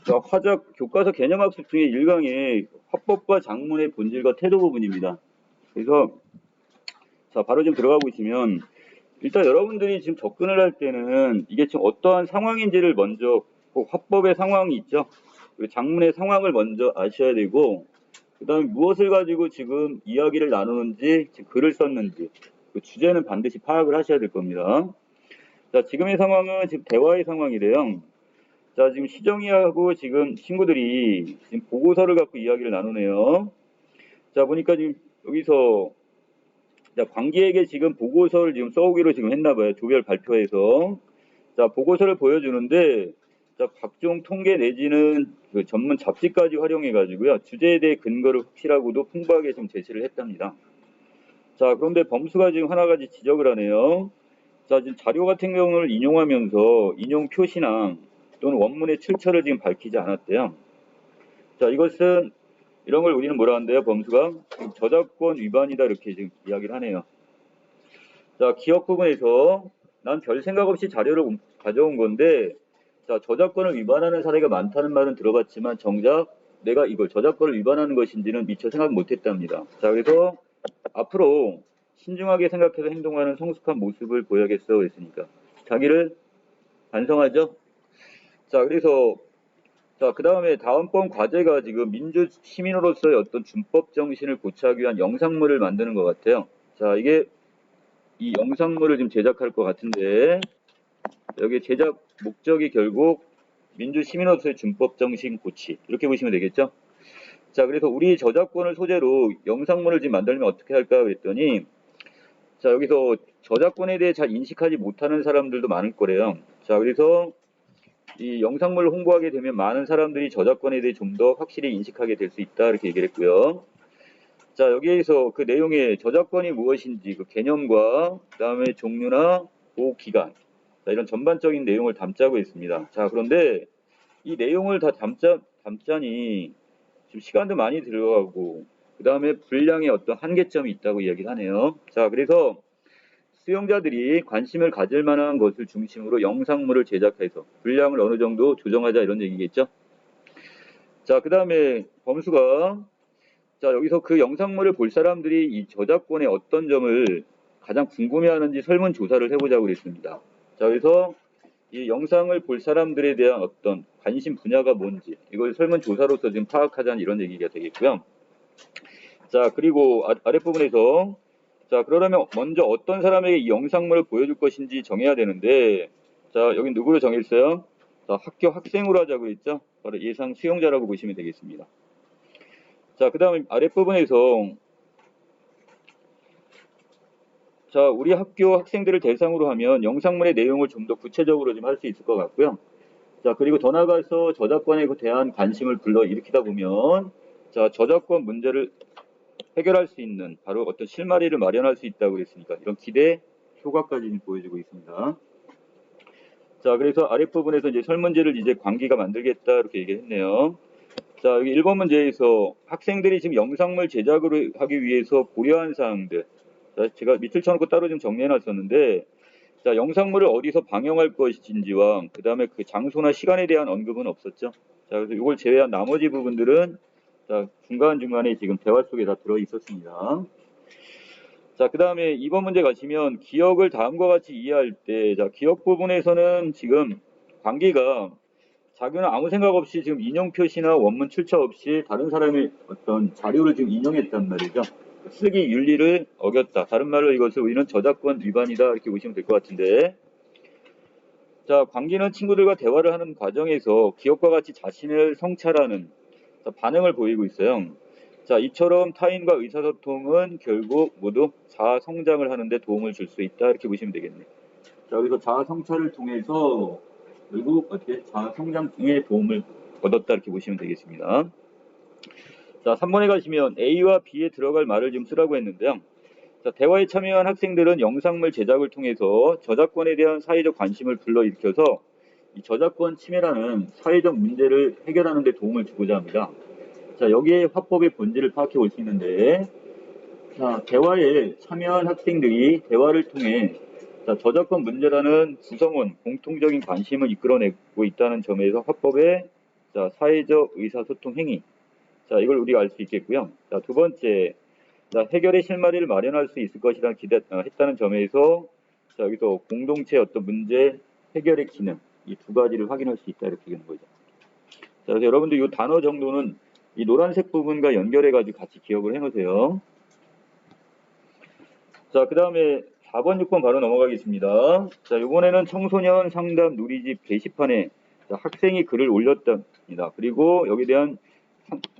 자, 화작 교과서 개념학습 중에 1강의 화법과 작문의 본질과 태도 부분입니다. 그래서 자, 바로 좀 들어가 보시면 일단 여러분들이 지금 접근을 할 때는 이게 지금 어떠한 상황인지를 먼저 꼭 화법의 상황이 있죠. 그리고 작문의 상황을 먼저 아셔야 되고 그 다음에 무엇을 가지고 지금 이야기를 나누는지 지금 글을 썼는지 그 주제는 반드시 파악을 하셔야 될 겁니다. 자, 지금의 상황은 지금 대화의 상황이래요. 자, 지금 시정이하고 지금 친구들이 지금 보고서를 갖고 이야기를 나누네요. 자, 보니까 지금 여기서 자, 관계에게 지금 보고서를 지금 써오기로 지금 했나봐요. 조별 발표에서. 자, 보고서를 보여주는데, 자, 각종 통계 내지는 그 전문 잡지까지 활용해가지고요. 주제에 대해 근거를 확실하고도 풍부하게 좀 제시를 했답니다. 자, 그런데 범수가 지금 하나가지 지적을 하네요. 자, 지금 자료 같은 경우를 인용하면서 인용 표시나 또는 원문의 출처를 지금 밝히지 않았대요. 자, 이것은 이런 걸 우리는 뭐라 한대요? 범수가 저작권 위반이다 이렇게 지금 이야기를 하네요. 자, 기억 부분에서 난 별 생각 없이 자료를 가져온 건데 자, 저작권을 위반하는 사례가 많다는 말은 들어봤지만 정작 내가 이걸 저작권을 위반하는 것인지는 미처 생각 못했답니다. 자, 그래서 앞으로 신중하게 생각해서 행동하는 성숙한 모습을 보여야겠어 그랬으니까 자기를 반성하죠. 자, 그래서 자, 그 다음에 다음번 과제가 지금 민주 시민으로서의 어떤 준법 정신을 고취하기 위한 영상물을 만드는 것 같아요. 자, 이게 이 영상물을 지금 제작할 것 같은데 여기 제작 목적이 결국 민주 시민으로서의 준법 정신 고취 이렇게 보시면 되겠죠. 자, 그래서 우리 저작권을 소재로 영상물을 지금 만들면 어떻게 할까 그랬더니 자, 여기서 저작권에 대해 잘 인식하지 못하는 사람들도 많을 거래요. 자, 그래서 이 영상물을 홍보하게 되면 많은 사람들이 저작권에 대해 좀 더 확실히 인식하게 될 수 있다 이렇게 얘기를 했고요. 자, 여기에서 그 내용의 저작권이 무엇인지 그 개념과 그 다음에 종류나 보호 기간 자, 이런 전반적인 내용을 담자고 있습니다. 자, 그런데 이 내용을 다 담자니 지금 시간도 많이 들어가고 그 다음에 분량의 어떤 한계점이 있다고 이야기를 하네요. 자, 그래서 수용자들이 관심을 가질 만한 것을 중심으로 영상물을 제작해서 분량을 어느 정도 조정하자 이런 얘기겠죠. 자, 그 다음에 범수가 자, 여기서 그 영상물을 볼 사람들이 이 저작권의 어떤 점을 가장 궁금해하는지 설문조사를 해보자고 그랬습니다. 자, 그래서 이 영상을 볼 사람들에 대한 어떤 관심 분야가 뭔지 이걸 설문조사로서 지금 파악하자는 이런 얘기가 되겠고요. 자, 그리고 아랫부분에서 자, 그러려면 먼저 어떤 사람에게 이 영상물을 보여줄 것인지 정해야 되는데 자, 여기 누구를 정했어요? 자, 학교 학생으로 하자고 했죠? 바로 예상 수용자라고 보시면 되겠습니다. 자, 그 다음에 아랫부분에서 자, 우리 학교 학생들을 대상으로 하면 영상물의 내용을 좀 더 구체적으로 좀 할 수 있을 것 같고요. 자, 그리고 더 나아가서 저작권에 대한 관심을 불러일으키다 보면 자, 저작권 문제를 해결할 수 있는 바로 어떤 실마리를 마련할 수 있다고 그랬으니까 이런 기대 효과까지 보여주고 있습니다. 자, 그래서 아랫부분에서 이제 설문지를 이제 광기가 만들겠다 이렇게 얘기했네요. 자, 여기 1번 문제에서 학생들이 지금 영상물 제작을 하기 위해서 고려한 사항들. 자, 제가 밑줄 쳐놓고 따로 좀 정리해 놨었는데, 자, 영상물을 어디서 방영할 것인지와 그 다음에 그 장소나 시간에 대한 언급은 없었죠. 자, 그래서 이걸 제외한 나머지 부분들은 자, 중간중간에 지금 대화 속에 다 들어 있었습니다. 자, 그 다음에 2번 문제 가시면 기억을 다음과 같이 이해할 때, 자, 기억 부분에서는 지금 관계가 자기는 아무 생각 없이 지금 인용 표시나 원문 출처 없이 다른 사람의 어떤 자료를 지금 인용했단 말이죠. 쓰기 윤리를 어겼다. 다른 말로 이것을 우리는 저작권 위반이다. 이렇게 보시면 될 것 같은데. 자, 광기는 친구들과 대화를 하는 과정에서 기억과 같이 자신을 성찰하는 반응을 보이고 있어요. 자, 이처럼 타인과 의사소통은 결국 모두 자아 성장을 하는데 도움을 줄 수 있다. 이렇게 보시면 되겠네요. 자, 그래서 자아 성찰을 통해서 결국 어떻게 자아 성장에 도움을 얻었다. 이렇게 보시면 되겠습니다. 자, 3번에 가시면 A와 B에 들어갈 말을 좀 쓰라고 했는데요. 자, 대화에 참여한 학생들은 영상물 제작을 통해서 저작권에 대한 사회적 관심을 불러일으켜서 이 저작권 침해라는 사회적 문제를 해결하는 데 도움을 주고자 합니다. 자, 여기에 화법의 본질을 파악해 볼 수 있는데 자, 대화에 참여한 학생들이 대화를 통해 자, 저작권 문제라는 구성원, 공통적인 관심을 이끌어내고 있다는 점에서 화법의 자, 사회적 의사소통 행위. 자, 이걸 우리가 알 수 있겠고요. 자, 두 번째, 자, 해결의 실마리를 마련할 수 있을 것이라 했다는 점에서, 자, 여기서 공동체 어떤 문제 해결의 기능, 이 두 가지를 확인할 수 있다, 이렇게 되는 거죠. 자, 그래서 여러분들 이 단어 정도는 이 노란색 부분과 연결해가지고 같이 기억을 해놓으세요. 자, 그 다음에 4번, 6번 바로 넘어가겠습니다. 자, 이번에는 청소년 상담 누리집 게시판에 자, 학생이 글을 올렸답니다. 그리고 여기에 대한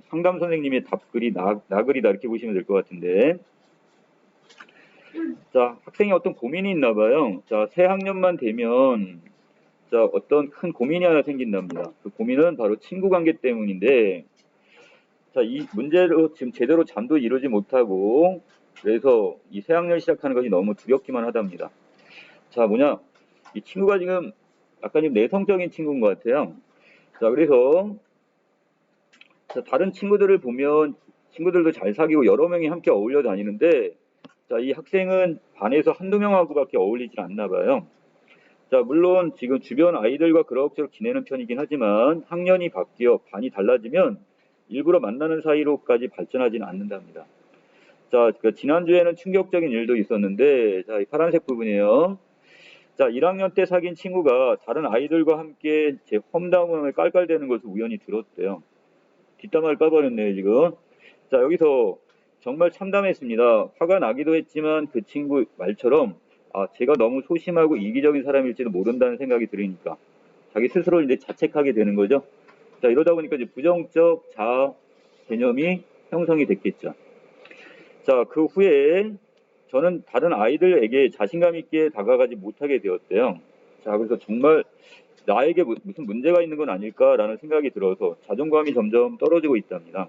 상담 선생님의 답글이 나글이다 이렇게 보시면 될 것 같은데, 자, 학생이 어떤 고민이 있나 봐요. 자, 새 학년만 되면 자, 어떤 큰 고민이 하나 생긴답니다. 그 고민은 바로 친구 관계 때문인데, 자, 이 문제로 지금 제대로 잠도 이루지 못하고, 그래서 이 새 학년 시작하는 것이 너무 두렵기만 하답니다. 자, 뭐냐, 이 친구가 지금 약간 좀 내성적인 친구인 것 같아요. 자, 그래서 자, 다른 친구들을 보면 친구들도 잘 사귀고 여러 명이 함께 어울려 다니는데, 자, 이 학생은 반에서 한두 명하고밖에 어울리질 않나 봐요. 자, 물론 지금 주변 아이들과 그럭저럭 지내는 편이긴 하지만 학년이 바뀌어 반이 달라지면 일부러 만나는 사이로까지 발전하지는 않는답니다. 자, 그 지난주에는 충격적인 일도 있었는데, 자, 이 파란색 부분이에요. 자, 1학년 때 사귄 친구가 다른 아이들과 함께 제 험담을 깔깔대는 것을 우연히 들었대요. 뒷담화를 까버렸네요, 지금. 자, 여기서 정말 참담했습니다. 화가 나기도 했지만 그 친구 말처럼 아, 제가 너무 소심하고 이기적인 사람일지도 모른다는 생각이 들으니까 자기 스스로를 이제 자책하게 되는 거죠. 자, 이러다 보니까 이제 부정적 자아 개념이 형성이 됐겠죠. 자, 그 후에 저는 다른 아이들에게 자신감 있게 다가가지 못하게 되었대요. 자, 그래서 정말 나에게 무슨 문제가 있는 건 아닐까라는 생각이 들어서 자존감이 점점 떨어지고 있답니다.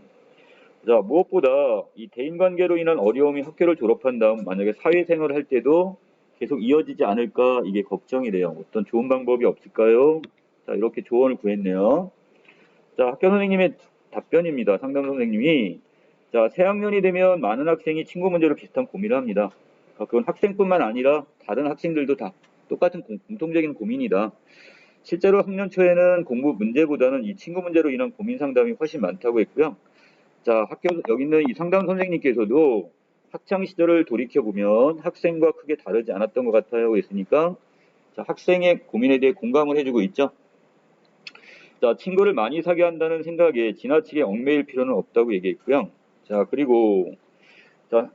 자, 무엇보다 이 대인관계로 인한 어려움이 학교를 졸업한 다음 만약에 사회생활을 할 때도 계속 이어지지 않을까 이게 걱정이 돼요. 어떤 좋은 방법이 없을까요? 자, 이렇게 조언을 구했네요. 자, 학교 선생님의 답변입니다. 상담 선생님이 자, 새 학년이 되면 많은 학생이 친구 문제로 비슷한 고민을 합니다. 그건 학생뿐만 아니라 다른 학생들도 다 똑같은 공통적인 고민이다. 실제로 학년 초에는 공부 문제보다는 이 친구 문제로 인한 고민 상담이 훨씬 많다고 했고요. 자, 여기 있는 이 상담 선생님께서도 학창 시절을 돌이켜 보면 학생과 크게 다르지 않았던 것 같아요. 했으니까 자, 학생의 고민에 대해 공감을 해주고 있죠. 자, 친구를 많이 사귀어야 한다는 생각에 지나치게 얽매일 필요는 없다고 얘기했고요. 자, 그리고 자,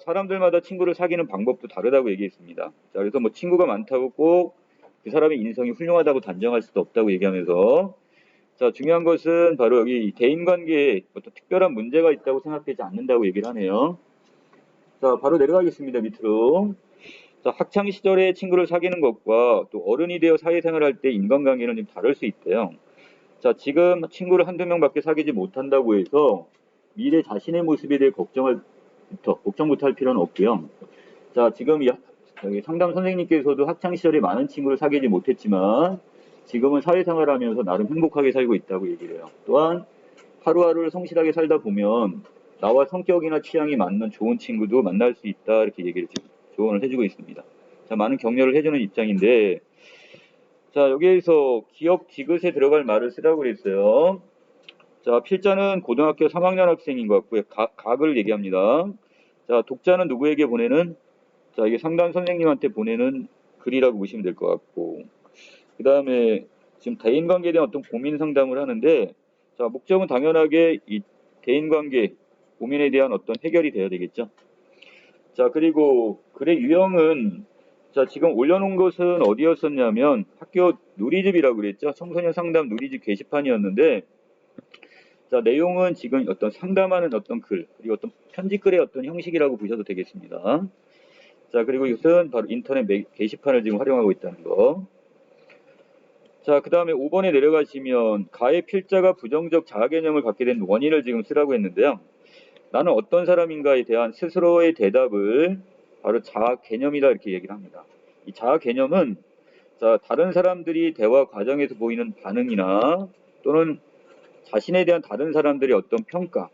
사람들마다 친구를 사귀는 방법도 다르다고 얘기했습니다. 자, 그래서 뭐 친구가 많다고 꼭 그 사람의 인성이 훌륭하다고 단정할 수도 없다고 얘기하면서 자, 중요한 것은 바로 여기 대인관계에 어떤 특별한 문제가 있다고 생각되지 않는다고 얘기를 하네요. 자, 바로 내려가겠습니다. 밑으로. 자, 학창 시절에 친구를 사귀는 것과 또 어른이 되어 사회생활을 할 때 인간관계는 좀 다를 수 있대요. 자, 지금 친구를 한두 명밖에 사귀지 못한다고 해서 미래 자신의 모습에 대해 걱정부터 할 필요는 없고요. 자, 지금 여기 상담 선생님께서도 학창 시절에 많은 친구를 사귀지 못했지만 지금은 사회생활을 하면서 나름 행복하게 살고 있다고 얘기를 해요. 또한 하루하루를 성실하게 살다 보면 나와 성격이나 취향이 맞는 좋은 친구도 만날 수 있다 이렇게 얘기를 지금 조언을 해주고 있습니다. 자, 많은 격려를 해주는 입장인데 자, 여기에서 기억 디귿에 들어갈 말을 쓰라고 그랬어요. 자, 필자는 고등학교 3학년 학생인 것 같고요. 각을 얘기합니다. 자, 독자는 누구에게 보내는 자, 이게 상담 선생님한테 보내는 글이라고 보시면 될 것 같고, 그 다음에 지금 대인관계에 대한 어떤 고민 상담을 하는데, 자, 목적은 당연하게 이 대인관계 고민에 대한 어떤 해결이 돼야 되겠죠. 자, 그리고 글의 유형은 자, 지금 올려놓은 것은 어디였었냐면 학교 누리집이라고 그랬죠. 청소년 상담 누리집 게시판이었는데, 자, 내용은 지금 어떤 상담하는 어떤 글, 그리고 어떤 편지글의 어떤 형식이라고 보셔도 되겠습니다. 자, 그리고 이것은 바로 인터넷 게시판을 지금 활용하고 있다는 거. 자, 그 다음에 5번에 내려가시면 가의 필자가 부정적 자아 개념을 갖게 된 원인을 지금 쓰라고 했는데요. 나는 어떤 사람인가에 대한 스스로의 대답을 바로 자아 개념이다 이렇게 얘기를 합니다. 이 자아 개념은 자, 다른 사람들이 대화 과정에서 보이는 반응이나 또는 자신에 대한 다른 사람들의 어떤 평가,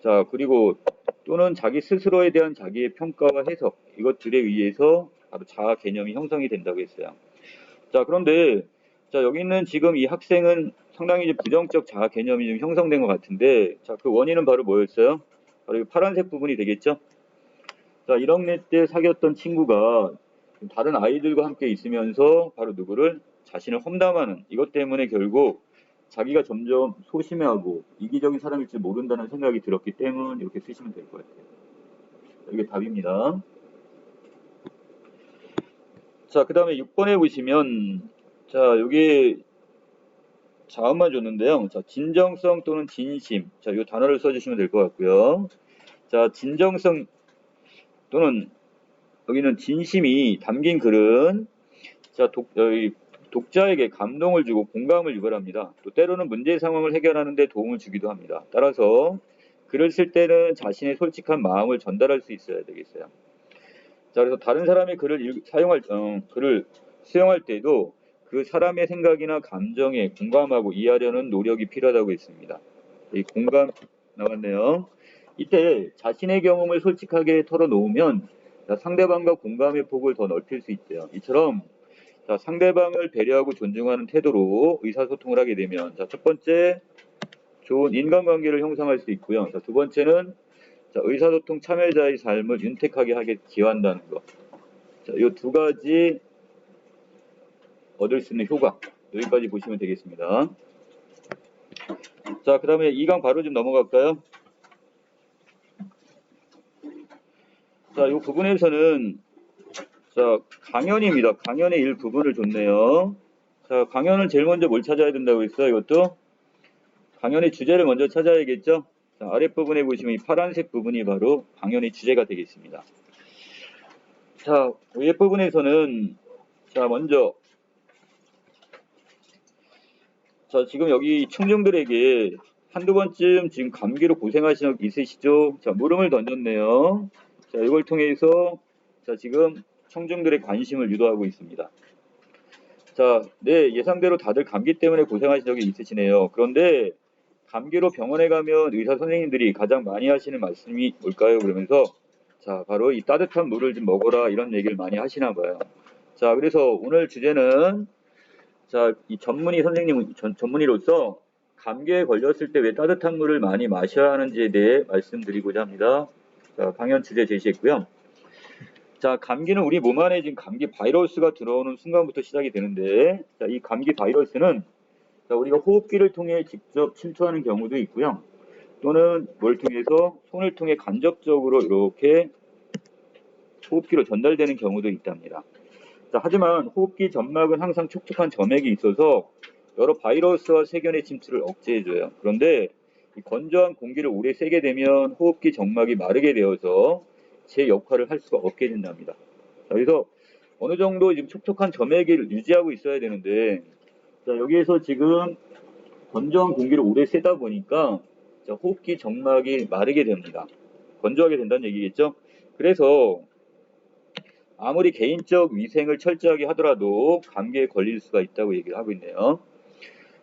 자, 그리고 또는 자기 스스로에 대한 자기의 평가와 해석, 이것들에 의해서 바로 자아 개념이 형성이 된다고 했어요. 자, 그런데 자, 여기 있는 지금 이 학생은 상당히 이제 부정적 자아 개념이 좀 형성된 것 같은데, 자, 그 원인은 바로 뭐였어요? 바로 이 파란색 부분이 되겠죠? 자, 1학년 때 사귀었던 친구가 다른 아이들과 함께 있으면서 바로 누구를 자신을 험담하는 이것 때문에 결국 자기가 점점 소심해하고 이기적인 사람일 줄 모른다는 생각이 들었기 때문에 이렇게 쓰시면 될 것 같아요. 이게 답입니다. 자, 그 다음에 6번에 보시면, 자, 여기 자음만 줬는데요. 자, 진정성 또는 진심. 자, 이 단어를 써주시면 될 것 같고요. 자, 진정성 또는 여기는 진심이 담긴 글은 자, 독자에게 감동을 주고 공감을 유발합니다. 또 때로는 문제 상황을 해결하는 데 도움을 주기도 합니다. 따라서 글을 쓸 때는 자신의 솔직한 마음을 전달할 수 있어야 되겠어요. 자, 그래서 다른 사람의 글을 글을 수용할 때도 그 사람의 생각이나 감정에 공감하고 이해하려는 노력이 필요하다고 했습니다. 이 공감 나왔네요. 이때 자신의 경험을 솔직하게 털어놓으면 상대방과 공감의 폭을 더 넓힐 수 있대요. 이처럼 자, 상대방을 배려하고 존중하는 태도로 의사소통을 하게 되면 자, 첫 번째 좋은 인간관계를 형성할 수 있고요. 자, 두 번째는 자, 의사소통 참여자의 삶을 윤택하게 하게 기여한다는 것. 자, 이 두 가지 얻을 수 있는 효과 여기까지 보시면 되겠습니다. 자, 그 다음에 2강 바로 좀 넘어갈까요? 자, 이 부분에서는 자, 강연입니다. 강연의 일부분을 줬네요. 자, 강연은 제일 먼저 뭘 찾아야 된다고 했어요? 이것도 강연의 주제를 먼저 찾아야겠죠? 자, 아랫부분에 보시면 이 파란색 부분이 바로 강연의 주제가 되겠습니다. 자, 위에 부분에서는 자, 먼저 자, 지금 여기 청중들에게 한두 번쯤 지금 감기로 고생하신 적 있으시죠? 자, 물음을 던졌네요. 자, 이걸 통해서 자, 지금 청중들의 관심을 유도하고 있습니다. 자, 네, 예상대로 다들 감기 때문에 고생하신 적이 있으시네요. 그런데 감기로 병원에 가면 의사 선생님들이 가장 많이 하시는 말씀이 뭘까요? 그러면서 자, 바로 이 따뜻한 물을 좀 먹어라 이런 얘기를 많이 하시나 봐요. 자, 그래서 오늘 주제는 자, 이 전문의로서 감기에 걸렸을 때 왜 따뜻한 물을 많이 마셔야 하는지에 대해 말씀드리고자 합니다. 자, 강연 주제 제시했고요. 자, 감기는 우리 몸 안에 지금 감기 바이러스가 들어오는 순간부터 시작이 되는데, 자, 이 감기 바이러스는 자, 우리가 호흡기를 통해 직접 침투하는 경우도 있고요. 또는 뭘 통해서 손을 통해 간접적으로 이렇게 호흡기로 전달되는 경우도 있답니다. 자, 하지만 호흡기 점막은 항상 촉촉한 점액이 있어서 여러 바이러스와 세균의 침투를 억제해줘요. 그런데 이 건조한 공기를 오래 쐬게 되면 호흡기 점막이 마르게 되어서 제 역할을 할 수가 없게 된답니다. 자, 그래서 어느 정도 지금 촉촉한 점액을 유지하고 있어야 되는데 자, 여기에서 지금 건조한 공기를 오래 쐬다 보니까 자, 호흡기 점막이 마르게 됩니다. 건조하게 된다는 얘기겠죠? 그래서 아무리 개인적 위생을 철저하게 하더라도 감기에 걸릴 수가 있다고 얘기를 하고 있네요.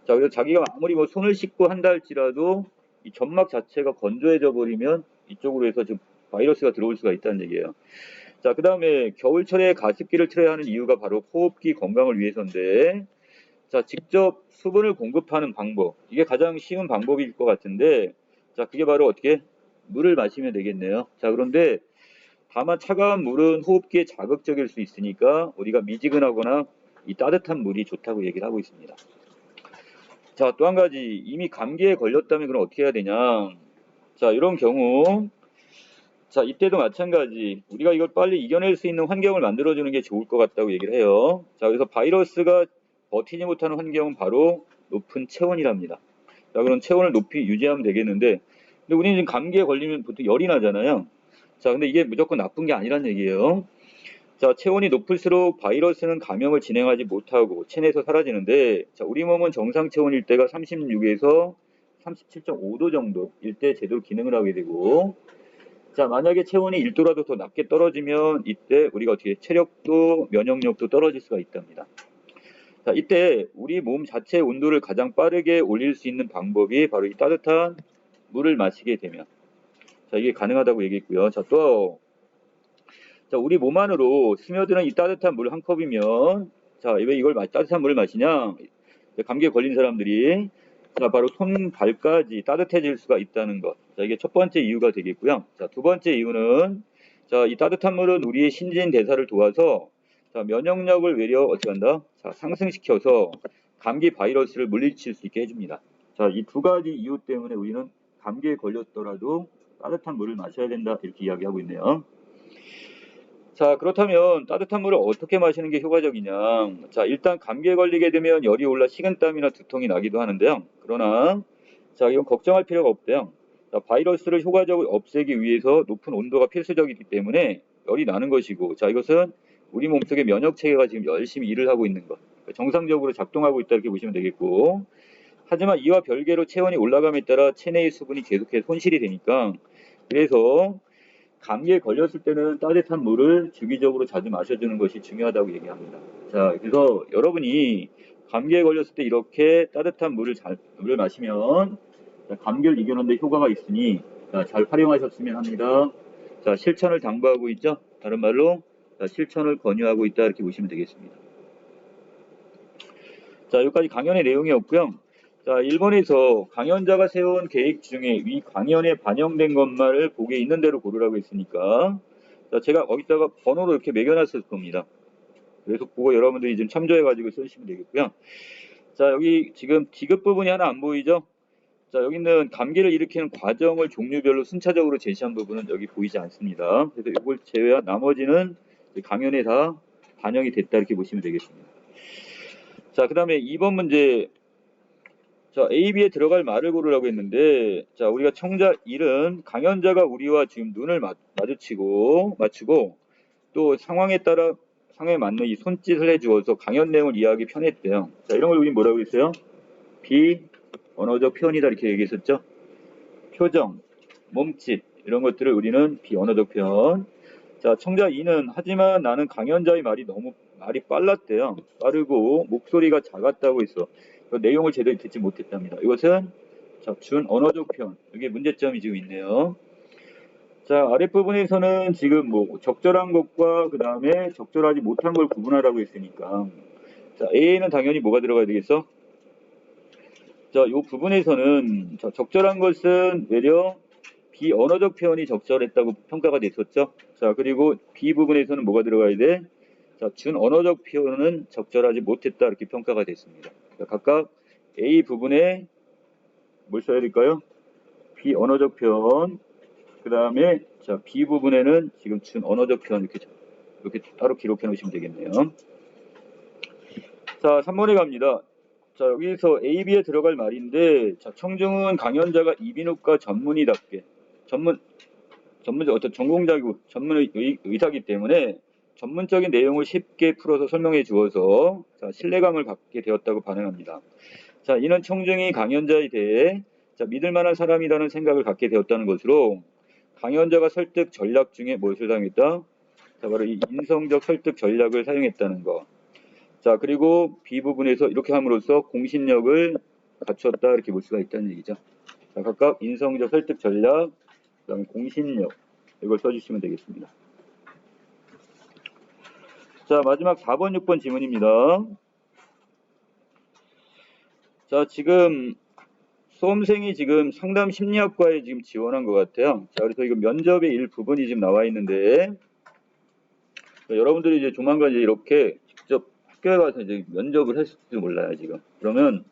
자, 그래서 자기가 아무리 뭐 손을 씻고 한다 할지라도 이 점막 자체가 건조해져 버리면 이쪽으로 해서 좀 바이러스가 들어올 수가 있다는 얘기예요. 자, 그 다음에 겨울철에 가습기를 틀어야 하는 이유가 바로 호흡기 건강을 위해서인데 자, 직접 수분을 공급하는 방법. 이게 가장 쉬운 방법일 것 같은데 자, 그게 바로 어떻게? 물을 마시면 되겠네요. 자, 그런데 다만 차가운 물은 호흡기에 자극적일 수 있으니까 우리가 미지근하거나 이 따뜻한 물이 좋다고 얘기를 하고 있습니다. 자, 또 한 가지 이미 감기에 걸렸다면 그럼 어떻게 해야 되냐? 자, 이런 경우 자, 이때도 마찬가지 우리가 이걸 빨리 이겨낼 수 있는 환경을 만들어주는 게 좋을 것 같다고 얘기를 해요. 자, 그래서 바이러스가 버티지 못하는 환경은 바로 높은 체온이랍니다. 자, 그럼 체온을 높이 유지하면 되겠는데 근데 우리는 지금 감기에 걸리면 보통 열이 나잖아요. 자, 근데 이게 무조건 나쁜 게 아니란 얘기예요. 자, 체온이 높을수록 바이러스는 감염을 진행하지 못하고 체내에서 사라지는데, 자, 우리 몸은 정상 체온일 때가 36에서 37.5도 정도일 때 제대로 기능을 하게 되고, 자, 만약에 체온이 1도라도 더 낮게 떨어지면 이때 우리가 어떻게 체력도 면역력도 떨어질 수가 있답니다. 자, 이때 우리 몸 자체의 온도를 가장 빠르게 올릴 수 있는 방법이 바로 이 따뜻한 물을 마시게 되면, 자, 이게 가능하다고 얘기했고요. 자, 또 자, 우리 몸 안으로 스며드는 이 따뜻한 물 한 컵이면 자, 왜 이걸 따뜻한 물을 마시냐? 감기에 걸린 사람들이 자, 바로 손, 발까지 따뜻해질 수가 있다는 것. 자, 이게 첫 번째 이유가 되겠고요. 자, 두 번째 이유는, 자, 이 따뜻한 물은 우리의 신진대사를 도와서, 자, 면역력을 외려 어떻게 한다? 자, 상승시켜서 감기 바이러스를 물리칠 수 있게 해줍니다. 자, 이 두 가지 이유 때문에 우리는 감기에 걸렸더라도 따뜻한 물을 마셔야 된다. 이렇게 이야기하고 있네요. 자, 그렇다면 따뜻한 물을 어떻게 마시는 게 효과적이냐? 자, 일단 감기에 걸리게 되면 열이 올라 식은땀이나 두통이 나기도 하는데요. 그러나 자, 이건 걱정할 필요가 없대요. 자, 바이러스를 효과적으로 없애기 위해서 높은 온도가 필수적이기 때문에 열이 나는 것이고, 자, 이것은 우리 몸속의 면역 체계가 지금 열심히 일을 하고 있는 것, 그러니까 정상적으로 작동하고 있다 이렇게 보시면 되겠고, 하지만 이와 별개로 체온이 올라감에 따라 체내의 수분이 계속해서 손실이 되니까, 그래서 감기에 걸렸을 때는 따뜻한 물을 주기적으로 자주 마셔주는 것이 중요하다고 얘기합니다. 자, 그래서 여러분이 감기에 걸렸을 때 이렇게 따뜻한 물을 마시면 감기를 이겨내는 데 효과가 있으니 잘 활용하셨으면 합니다. 자, 실천을 당부하고 있죠. 다른 말로 실천을 권유하고 있다 이렇게 보시면 되겠습니다. 자, 여기까지 강연의 내용이었고요. 자, 일본에서 강연자가 세운 계획 중에 위 강연에 반영된 것만을 보기에 있는 대로 고르라고 했으니까, 자, 제가 거기다가 번호로 이렇게 매겨놨을 겁니다. 그래서 그거 여러분들이 좀 참조해가지고 쓰시면 되겠고요. 자, 여기 지금 디귿 부분이 하나 안 보이죠? 자, 여기 있는 감기를 일으키는 과정을 종류별로 순차적으로 제시한 부분은 여기 보이지 않습니다. 그래서 이걸 제외한 나머지는 강연에 다 반영이 됐다 이렇게 보시면 되겠습니다. 자, 그 다음에 2번 문제. 자, A, B에 들어갈 말을 고르라고 했는데, 자, 우리가 청자 1은 강연자가 우리와 지금 눈을 맞추고, 또 상황에 맞는 이 손짓을 해주어서 강연 내용을 이해하기 편했대요. 자, 이런 걸 우리 뭐라고 했어요? 비언어적 표현이다 이렇게 얘기했었죠? 표정, 몸짓, 이런 것들을 우리는 비언어적 표현. 자, 청자 2는 하지만 나는 강연자의 말이 빨랐대요. 빠르고 목소리가 작았다고 했어. 그 내용을 제대로 듣지 못했답니다. 이것은 자, 준언어적 표현. 이게 문제점이 지금 있네요. 자, 아랫부분에서는 지금 뭐 적절한 것과 그 다음에 적절하지 못한 걸 구분하라고 했으니까 자, A에는 당연히 뭐가 들어가야 되겠어? 자, 이 부분에서는 자, 적절한 것은 외려 비언어적 표현이 적절했다고 평가가 됐었죠. 자, 그리고 B 부분에서는 뭐가 들어가야 돼? 자, 준언어적 표현은 적절하지 못했다 이렇게 평가가 됐습니다. 자, 각각 A 부분에 뭘 써야 될까요? 비언어적 표현. 그 다음에 자, B 부분에는 지금 준언어적 표현 이렇게 따로 기록해 놓으시면 되겠네요. 자, 3번에 갑니다. 자, 여기서 A, B에 들어갈 말인데, 자, 청중은 강연자가 이비인후과 전문의답게, 어떤 전공자이고 전문 의사이기 때문에 전문적인 내용을 쉽게 풀어서 설명해 주어서 자, 신뢰감을 갖게 되었다고 반응합니다. 자, 이는 청중이 강연자에 대해 자, 믿을 만한 사람이라는 생각을 갖게 되었다는 것으로 강연자가 설득 전략 중에 무엇을 사용했다? 자, 바로 이 인성적 설득 전략을 사용했다는 거. 자, 그리고 B 부분에서 이렇게 함으로써 공신력을 갖췄다 이렇게 볼 수가 있다는 얘기죠. 자, 각각 인성적 설득 전략, 그다음에 공신력 이걸 써주시면 되겠습니다. 자, 마지막 4번, 6번 지문입니다. 자, 지금 수험생이 지금 상담 심리학과에 지금 지원한 것 같아요. 자, 그래서 이거 면접의 일부분이 지금 나와 있는데 자, 여러분들이 이제 조만간 이제 이렇게 직접 학교에 가서 이제 면접을 했을지도 몰라요, 지금. 그러면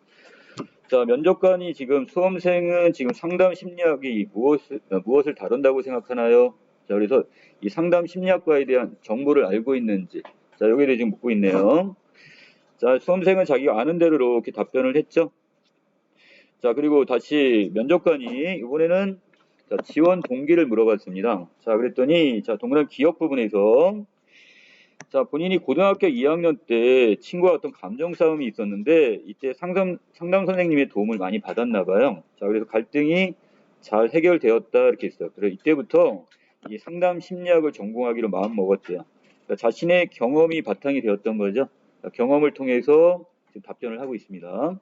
자, 면접관이 지금 수험생은 지금 상담 심리학이 무엇을 다룬다고 생각하나요? 자, 그래서 이 상담 심리학과에 대한 정보를 알고 있는지, 자, 여기에 대해 지금 묻고 있네요. 자, 수험생은 자기가 아는 대로 이렇게 답변을 했죠. 자, 그리고 다시 면접관이 이번에는 자, 지원 동기를 물어봤습니다. 자, 그랬더니 자, 동그란 기억 부분에서 자, 본인이 고등학교 2학년 때 친구와 어떤 감정 싸움이 있었는데 이때 상담 선생님의 도움을 많이 받았나 봐요. 자, 그래서 갈등이 잘 해결되었다 이렇게 했어요. 그래서 이때부터 이 상담 심리학을 전공하기로 마음 먹었대요. 그러니까 자신의 경험이 바탕이 되었던 거죠. 경험을 통해서 지금 답변을 하고 있습니다.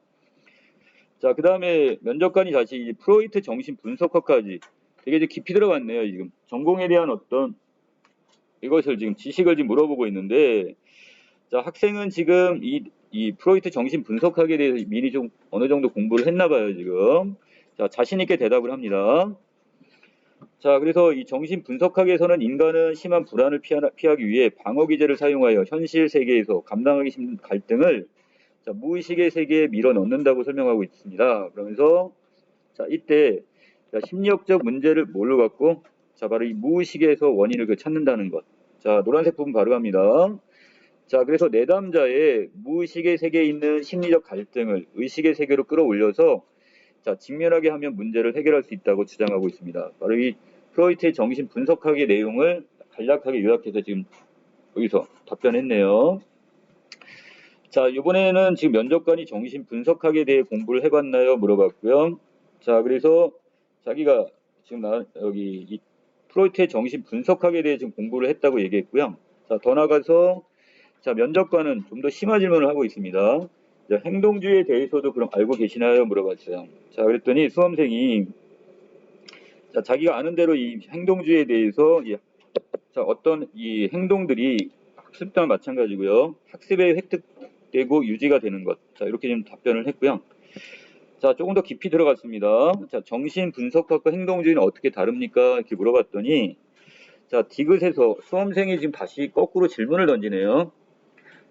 자, 그 다음에 면접관이 다시 프로이트 정신 분석학까지 되게 깊이 들어갔네요. 지금 전공에 대한 어떤 이것을 지금 지식을 지금 물어보고 있는데, 자, 학생은 지금 이 이 프로이트 정신 분석학에 대해서 미리 좀 어느 정도 공부를 했나 봐요, 지금. 자, 자신 있게 대답을 합니다. 자, 그래서 이 정신 분석학에서는 인간은 심한 불안을 피하기 위해 방어 기제를 사용하여 현실 세계에서 감당하기 힘든 갈등을 자, 무의식의 세계에 밀어 넣는다고 설명하고 있습니다. 그러면서 자, 이때 자, 심리학적 문제를 뭘로 갖고 자, 바로 이 무의식에서 원인을 찾는다는 것. 자, 노란색 부분 바로 갑니다. 자, 그래서 내담자의 무의식의 세계에 있는 심리적 갈등을 의식의 세계로 끌어올려서 자, 직면하게 하면 문제를 해결할 수 있다고 주장하고 있습니다. 바로 이 프로이트의 정신 분석학의 내용을 간략하게 요약해서 지금 여기서 답변했네요. 자, 이번에는 지금 면접관이 정신 분석학에 대해 공부를 해봤나요? 물어봤고요. 자, 그래서 자기가 지금 여기 이 프로이트의 정신 분석학에 대해 지금 공부를 했다고 얘기했고요. 자, 더 나가서 자, 면접관은 좀 더 심한 질문을 하고 있습니다. 자, 행동주의에 대해서도 그럼 알고 계시나요? 물어봤어요. 자, 그랬더니 수험생이 자, 자기가 아는 대로 이 행동주의에 대해서 자, 어떤 이 행동들이 학습과 마찬가지고요. 학습에 획득되고 유지가 되는 것. 자, 이렇게 좀 답변을 했고요. 자, 조금 더 깊이 들어갔습니다. 자, 정신 분석학과 행동주의는 어떻게 다릅니까? 이렇게 물어봤더니 자, 디귿에서 수험생이 지금 다시 거꾸로 질문을 던지네요.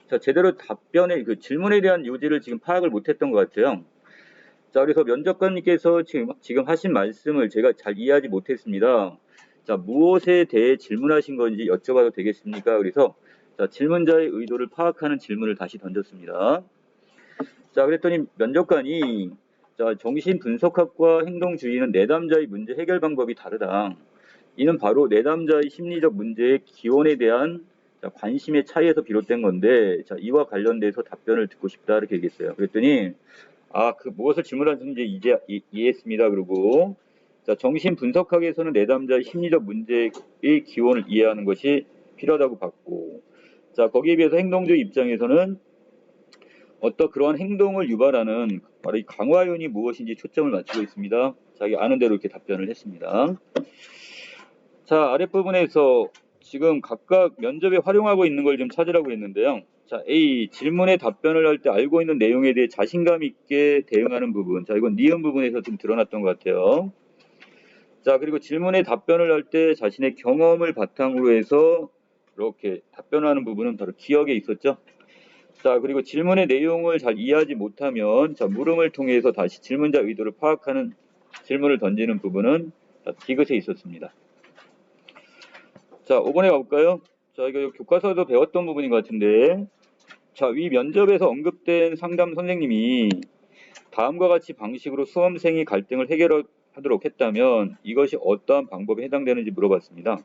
자, 제대로 답변의 그 질문에 대한 요지를 지금 파악을 못했던 것 같아요. 자, 그래서 면접관님께서 지금 하신 말씀을 제가 잘 이해하지 못했습니다. 자, 무엇에 대해 질문하신 건지 여쭤봐도 되겠습니까? 그래서 자, 질문자의 의도를 파악하는 질문을 다시 던졌습니다. 자, 그랬더니 면접관이 자, 정신분석학과 행동주의는 내담자의 문제 해결 방법이 다르다. 이는 바로 내담자의 심리적 문제의 기원에 대한 자, 관심의 차이에서 비롯된 건데 자, 이와 관련돼서 답변을 듣고 싶다 이렇게 얘기했어요. 그랬더니 그 무엇을 질문하셨는지 이제 이해했습니다. 그리고 자, 정신분석학에서는 내담자의 심리적 문제의 기원을 이해하는 것이 필요하다고 봤고 자, 거기에 비해서 행동주의 입장에서는 어떤 그러한 행동을 유발하는 바로 이 강화요인이 무엇인지 초점을 맞추고 있습니다. 자기 아는 대로 이렇게 답변을 했습니다. 자, 아랫부분에서 지금 각각 면접에 활용하고 있는 걸 좀 찾으라고 했는데요. 자, A. 질문에 답변을 할 때 알고 있는 내용에 대해 자신감 있게 대응하는 부분. 자, 이건 니은 부분에서 좀 드러났던 것 같아요. 자, 그리고 질문에 답변을 할 때 자신의 경험을 바탕으로 해서 이렇게 답변하는 부분은 바로 기억에 있었죠. 자, 그리고 질문의 내용을 잘 이해하지 못하면 자, 물음을 통해서 다시 질문자 의도를 파악하는 질문을 던지는 부분은 자, 디귿에 있었습니다. 자, 5번에 가볼까요? 자, 이거 교과서에도 배웠던 부분인 것 같은데 자, 위 면접에서 언급된 상담 선생님이 다음과 같이 방식으로 수험생이 갈등을 해결하도록 했다면 이것이 어떠한 방법에 해당되는지 물어봤습니다.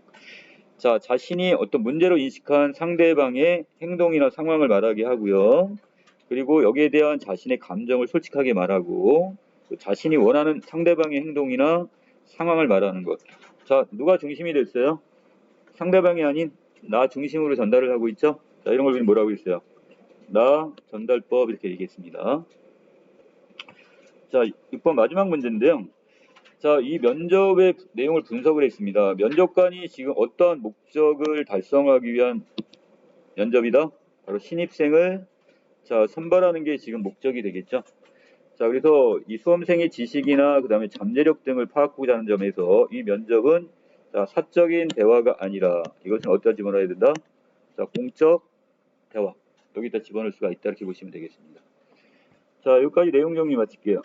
자, 자신이 어떤 문제로 인식한 상대방의 행동이나 상황을 말하게 하고요. 그리고 여기에 대한 자신의 감정을 솔직하게 말하고 자신이 원하는 상대방의 행동이나 상황을 말하는 것. 자, 누가 중심이 됐어요? 상대방이 아닌 나 중심으로 전달을 하고 있죠? 자, 이런 걸 우리는 뭐라고 했어요? 나 전달법 이렇게 얘기했습니다. 자, 6번 마지막 문제인데요. 자, 이 면접의 내용을 분석을 했습니다. 면접관이 지금 어떠한 목적을 달성하기 위한 면접이다? 바로 신입생을 자, 선발하는 게 지금 목적이 되겠죠. 자, 그래서 이 수험생의 지식이나 그 다음에 잠재력 등을 파악하고자 하는 점에서 이 면접은 자, 사적인 대화가 아니라 이것은 어디다 집어넣어야 된다? 자, 공적 대화. 여기다 집어넣을 수가 있다 이렇게 보시면 되겠습니다. 자, 여기까지 내용 정리 마칠게요.